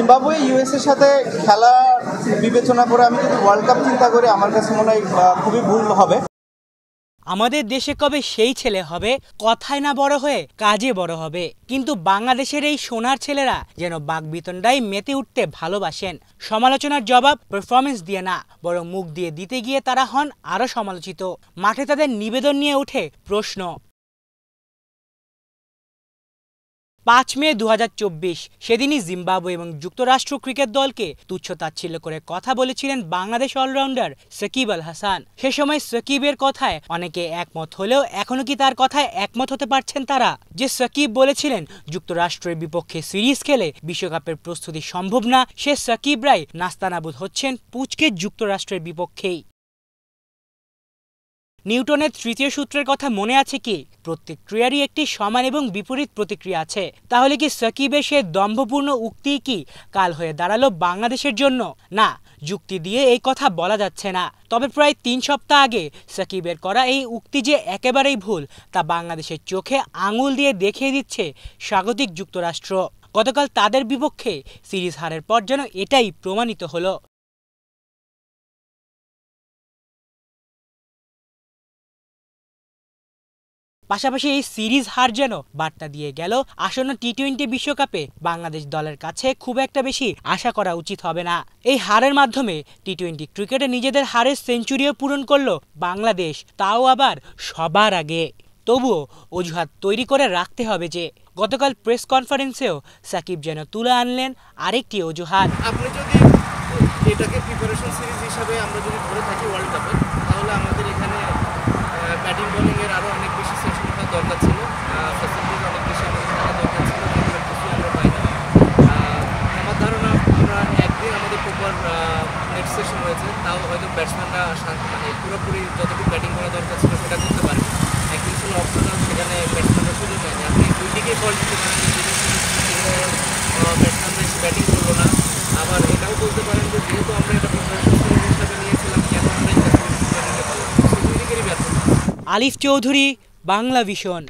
Zimbabwe US এর সাথে খেলা বিবেচনা করে আমি যদি ওয়ার্ল্ড কাপ চিন্তা করি আমার কাছে মনে হয় খুবই ভুল হবে। আমাদের দেশে কবে সেই ছেলে হবে কথায় না বড় হয়ে কাজে বড় হবে, কিন্তু বাংলাদেশের এই সোনার ছেলেরা যেন বাকবিতণ্ডায় মেতে উঠতে ভালোবাসেন। সমালোচনার জবাব পারফরমেন্স দিয়ে না, বরং মুখ দিয়ে দিতে গিয়ে তারা হন আরো সমালোচিত। মাঠে তাদের নিবেদন নিয়ে ওঠে প্রশ্ন। 5 মে 2024 সেদিনই জিম্বাবুয়ে এবং যুক্তরাষ্ট্র ক্রিকেট দলকে তুচ্ছ-তাচ্ছিল্য করে কথা বলেছিলেন বাংলাদেশ অলরাউন্ডার সাকিব আল হাসান। সে সময় সাকিবের কথায় অনেকে একমত হলেও এখনো কি তার কথায় একমত হতে পারছেন তারা? যে সাকিব বলেছিলেন যুক্তরাষ্ট্রের বিপক্ষে সিরিজ খেলে বিশ্বকাপের প্রস্তুতি সম্ভব না, সে সাকিবরাই নাস্তানাবুদ হচ্ছেন পুচকে যুক্তরাষ্ট্রের বিপক্ষেই। নিউটনের তৃতীয় সূত্রের কথা মনে আছে কি? প্রত্যেক ক্রিয়ারই একটি সমান এবং বিপরীত প্রতিক্রিয়া আছে। তাহলে কি সাকিবের সে দম্ভপূর্ণ উক্তি কি কাল হয়ে দাঁড়ালো বাংলাদেশের জন্য? না, যুক্তি দিয়ে এই কথা বলা যাচ্ছে না। তবে প্রায় 3 সপ্তাহ আগে সাকিবের করা এই উক্তি যে একেবারেই ভুল তা বাংলাদেশের চোখে আঙুল দিয়ে দেখিয়ে দিচ্ছে স্বাগতিক যুক্তরাষ্ট্র। গতকাল তাদের বিপক্ষে সিরিজ হারের পর যেন এটাই প্রমাণিত হলো। পাশাপাশি এই সিরিজ হার যেন বার্তা দিয়ে গেল আসন্ন টি-20 বিশ্বকাপে বাংলাদেশ দলের কাছে খুব একটা বেশি আশা করা উচিত হবে না। এই হারের মাধ্যমে টি-20 ক্রিকেটে নিজেদের হারের সেঞ্চুরিও পূরণ করলো বাংলাদেশ, তাও আবার সবার আগে। তবুও অজুহাত তৈরি করে রাখতে হবে যে গতকাল প্রেস কনফারেন্সেও সাকিব যেন তুলে আনলেন আরেকটি অজুহাত। আপনি যদি এটাকে প্রিপারেশন সিরিজ হিসাবে আমরা যদি ধরে থাকি ওয়ার্ল্ড কাপে, তাহলে আমাদের এখানে ব্যাটিং বোলিং এর আরো অনেক বেশি সেশন হওয়ার দরকার ছিল, ফ্যাসিলিটিস অনেক বেশি আমাদের থাকা দরকার ছিল, যেগুলো কিছু আমরা পাই না। আমার ধারণা আমরা একদিন আমাদের প্রপার নেট সেশন হয়েছে, তাও হয়তো ব্যাটসম্যানরা মানে পুরোপুরি যতটুকু ব্যাটিং করা দরকার ছিল সেটা করতে পারে। একদিন ছিল অপশনাল, সেখানে ব্যাটসম্যানরা সুযোগ নেয়নি। আপনি দুই দিকেই ফল দিতে পারেন, ব্যাটসম্যানরা এসে ব্যাটিং করলো না। আবার এটাও বলতে পারেন যে যেহেতু আমরা এটা প্রিপারেশন সিরিজ হিসাবে নিয়েছিলাম, কেন আমরা এই ফ্যাসিলিটিসটা নিতে পারলাম, দুই দিকেরই ব্যর্থতা। আলিফ চৌধুরী, বাংলা ভিশন।